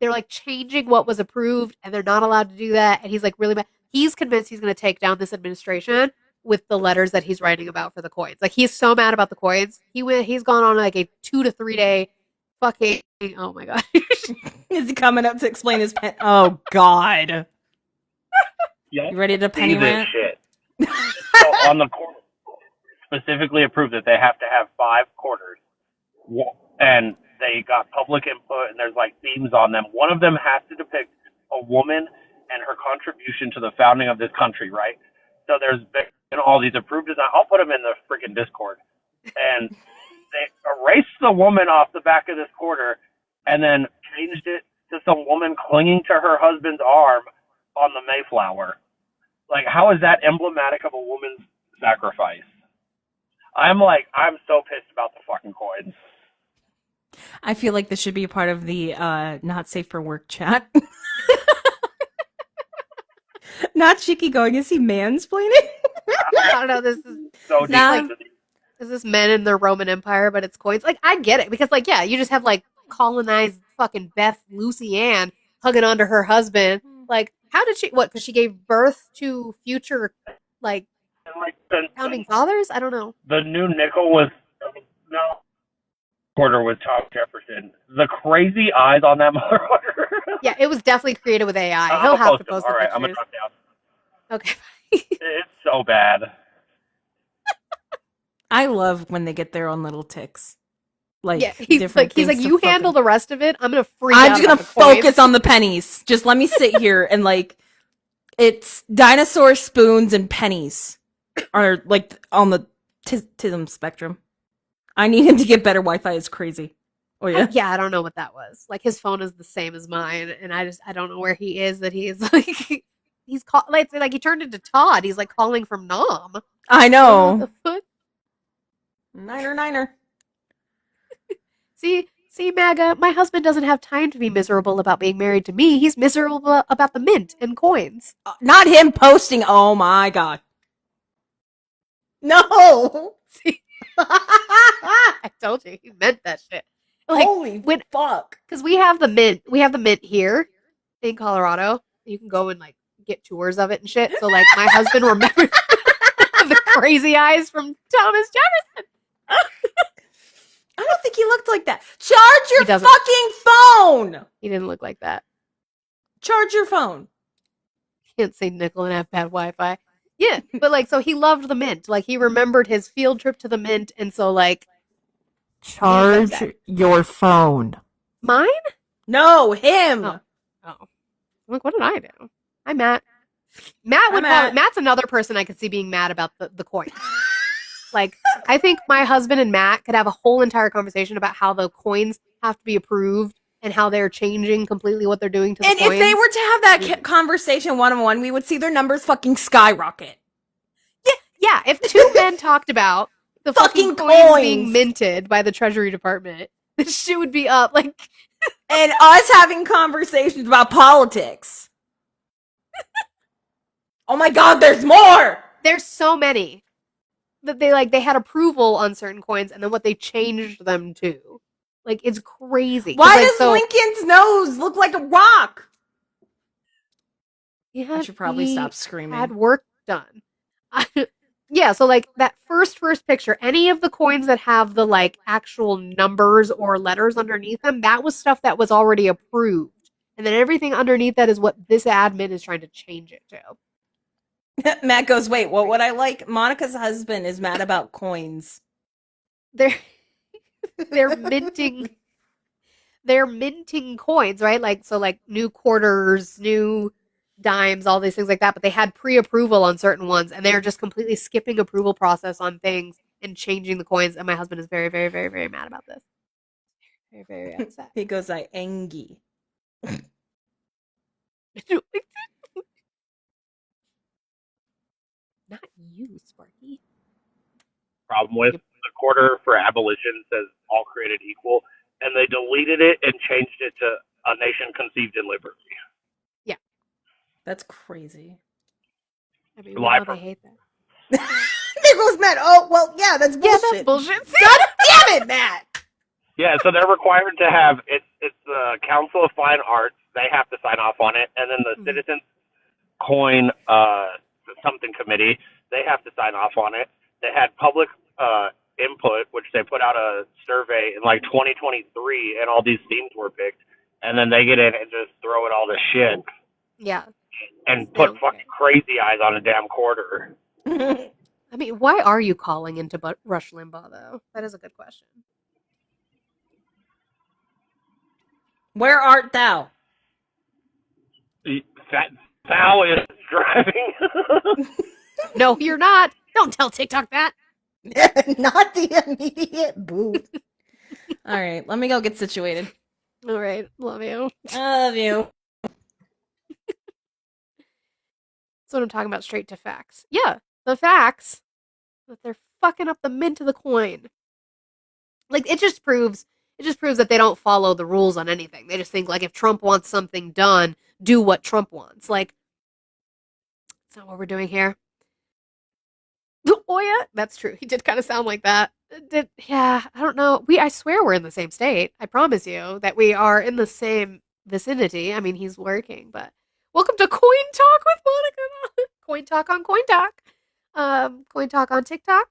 like changing what was approved, and they're not allowed to do that. And he's like really mad. He's convinced he's going to take down this administration with the letters that he's writing about for the coins. Like he's so mad about the coins. He's gone on like a 2 to 3 day fucking. Oh my god. Is he coming up to explain his pen? Oh god. Yeah. You ready to penny See this rant? shit. So on the quarter, specifically approved that they have to have 5 quarters, and they got public input, and there's like themes on them. One of them has to depict a woman and her contribution to the founding of this country, right? So there's been all these approved designs. I'll put them in the freaking Discord, and they erased the woman off the back of this quarter, and then changed it to some woman clinging to her husband's arm on the Mayflower. Like, how is that emblematic of a woman's sacrifice? I'm so pissed about the fucking coins. I feel like this should be a part of the not safe for work chat. Not Shiki going, is he mansplaining? I don't know. This is so like, is this men in the Roman Empire, but it's coins? Like, I get it because, like, yeah, you just have like colonized fucking Beth Lucy Ann hugging onto her husband. Like, how did she? What? Because she gave birth to future like founding fathers. I don't know. The new nickel was no quarter with Thomas Jefferson. The crazy eyes on that motherfucker. Yeah, it was definitely created with AI. I'm He'll gonna have to post post it. the All right, pictures. I'm gonna drop down. Okay. It's so bad. I love when they get their own little ticks. Like, Yeah, he's like, things to you fucking- handle the rest of it. I'm gonna freak I'm out just gonna about the coins." focus on the pennies. Just let me sit here and like, it's dinosaur spoons and pennies are like on the tism spectrum. I need him to get better Wi-Fi. It's crazy. Oh yeah. Yeah, I don't know what that was. Like his phone is the same as mine, and I don't know where he is. That he is like he's like he turned into Todd. He's like calling from Nom. I know. What the fuck? Niner. See, MAGA. My husband doesn't have time to be miserable about being married to me. He's miserable about the mint and coins. Not him posting. Oh my god. No. I told you, he meant that shit. Like, Holy fuck. Because we have the mint. We have the mint here in Colorado. You can go and like get tours of it and shit. So like my husband remembered the crazy eyes from Thomas Jefferson. I don't think he looked like that. Charge your He doesn't. fucking phone. He didn't look like that. Charge your phone. Can't say nickel and have bad Wi-Fi. Yeah, but like, so he loved the mint. Like he remembered his field trip to the mint, and so like, Charge your phone. mine? No, him. Oh. I'm like, what did I do? Hi, Matt. Matt would Hi, probably, Matt. Matt's another person I could see being mad about the coin. Like, I think my husband and Matt could have a whole entire conversation about how the coins have to be approved and how they're changing completely what they're doing to the And coins. if they were to have that conversation one-on-one, we would see their numbers fucking skyrocket. Yeah, if two men talked about the fucking Fucking coins coins. being minted by the Treasury Department, this shit would be up. Like, And us having conversations about politics. Oh my god, there's more! there's so many that they had approval on certain coins, and then what they changed them to. Like, it's crazy. 'Cause, Why like, does so, Lincoln's nose look like a rock? Yeah, I should probably he stop screaming. Had work done. Yeah, so like that first picture, any of the coins that have the like actual numbers or letters underneath them, that was stuff that was already approved. And then everything underneath that is what this admin is trying to change it to. Matt goes, wait, what would I like? Monica's husband is mad about coins. They're minting coins, right? Like, so like new quarters, new dimes, all these things like that, but they had pre-approval on certain ones, and they're just completely skipping approval process on things and changing the coins. And my husband is very, very, very, very mad about this. Very, very upset. He goes, I engy. Not you, Sparky. Problem with the quarter for abolition says all created equal, and they deleted it and changed it to a nation conceived in liberty. Yeah. That's crazy. I mean, we know they hate that. There goes Matt. Oh, well, yeah, that's bullshit. Yeah, that's bullshit. God damn it, Matt. Yeah, so they're required to have it's the Council of Fine Arts. They have to sign off on it, and then the Citizens Coin something committee. They have to sign off on it. They had public input, which they put out a survey in like 2023, and all these themes were picked. And then they get in and just throw it all to shit Yeah. and put fucking crazy eyes on a damn quarter. I mean, why are you calling into Rush Limbaugh, though? That is a good question. Where art thou? Thou is driving. No, you're not. Don't tell TikTok that. Not the immediate booth. All right, let me go get situated. All right, love you. I love you. That's what I'm talking about, straight to facts. Yeah, the facts that they're fucking up the mint of the coin. Like, it just proves that they don't follow the rules on anything. They just think, like, if Trump wants something done, do what Trump wants. Like, that's not what we're doing here. Oh, yeah, that's true. He did kind of sound like that. Yeah, I don't know. I swear we're in the same state. I promise you that we are in the same vicinity. I mean, he's working, but welcome to Coin Talk with Monica. Coin Talk on Coin Talk. Coin Talk on TikTok.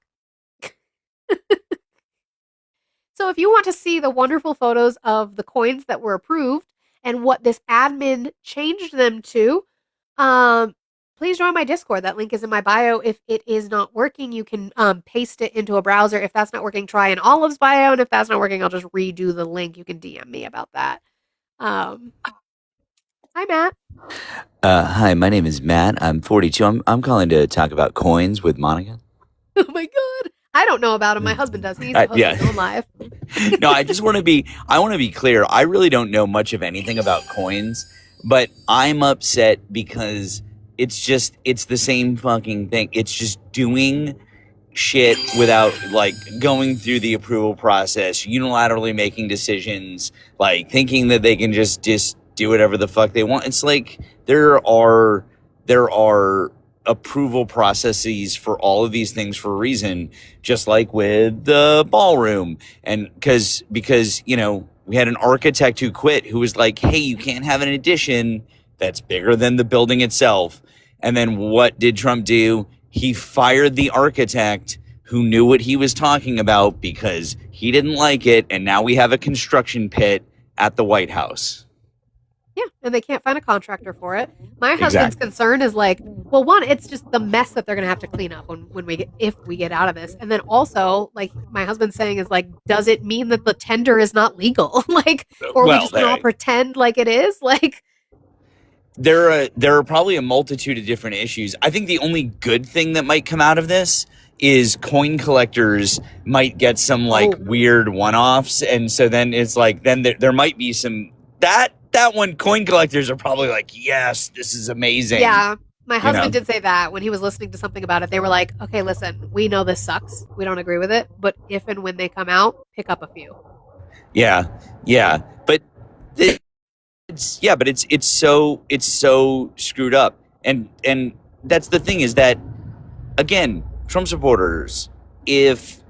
So if you want to see the wonderful photos of the coins that were approved and what this admin changed them to, please join my Discord. That link is in my bio. If it is not working, you can paste it into a browser. If that's not working, try in Olive's bio. And if that's not working, I'll just redo the link. You can DM me about that. Hi, Matt. Hi, my name is Matt. I'm 42. I'm calling to talk about coins with Monica. Oh my god. I don't know about him. My husband does. He's hosting on live. No, I just want to be clear. I really don't know much of anything about coins, but I'm upset because it's the same fucking thing. It's just doing shit without like going through the approval process, unilaterally making decisions, like thinking that they can just do whatever the fuck they want. It's like there are approval processes for all of these things for a reason, just like with the ballroom. And because we had an architect who quit who was like, hey, you can't have an addition that's bigger than the building itself. And then what did Trump do? He fired the architect who knew what he was talking about because he didn't like it. And now we have a construction pit at the White House. Yeah, and they can't find a contractor for it. My husband's concern is like, well, one, it's just the mess that they're going to have to clean up if we get out of this. And then also, like my husband's saying is like, does it mean that the tender is not legal? Like, or we just all pretend like it is? Like, there are probably a multitude of different issues. I think the only good thing that might come out of this is coin collectors might get some weird one-offs. And so then it's like, then there might be some that one, coin collectors are probably like, yes, this is amazing. Yeah, my husband did say that when he was listening to something about it. They were like, okay, listen, we know this sucks. We don't agree with it. But if and when they come out, pick up a few. Yeah. But it's so screwed up. And that's the thing is that, again, Trump supporters, if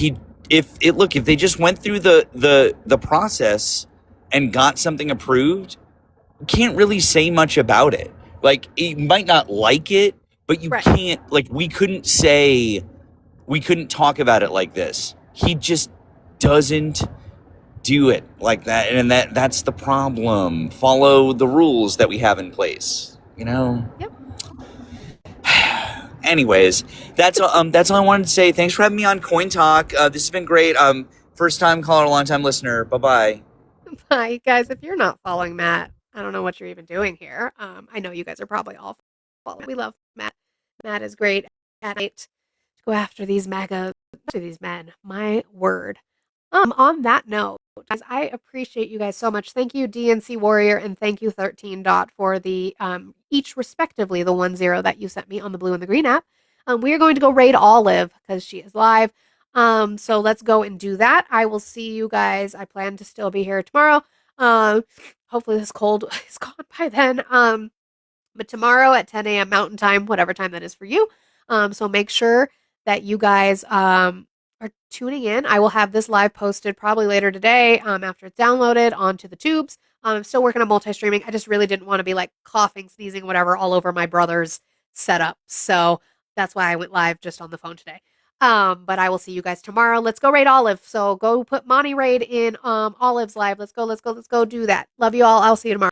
they just went through the process and got something approved, can't really say much about it. Like, you might not like it, but you can't, like, we couldn't talk about it like this. He just doesn't do it like that. And that's the problem. Follow the rules that we have in place, Yep. Anyways, that's all I wanted to say. Thanks for having me on Coin Talk. This has been great. First time caller, long time listener. Bye-bye. Bye, guys. If you're not following Matt, I don't know what you're even doing here. I know you guys are probably all following. We love Matt. Matt is great at night to go after these these men. My word. On that note, guys, I appreciate you guys so much. Thank you, DNC Warrior, and thank you, 13 Dot, for the each respectively the 1-0 that you sent me on the blue and the green app. We are going to go raid Olive because she is live. So let's go and do that. I will see you guys. I plan to still be here tomorrow. Hopefully this cold is gone by then. But tomorrow at 10 a.m. Mountain Time, whatever time that is for you, So make sure that you guys are tuning in. I will have this live posted probably later today after it's downloaded onto the tubes. I'm still working on multi-streaming. I just really didn't want to be like coughing, sneezing, whatever, all over my brother's setup. So that's why I went live just on the phone today. But I will see you guys tomorrow. Let's go raid Olive. So go put Monty Raid in Olive's live. Let's go do that. Love you all. I'll see you tomorrow.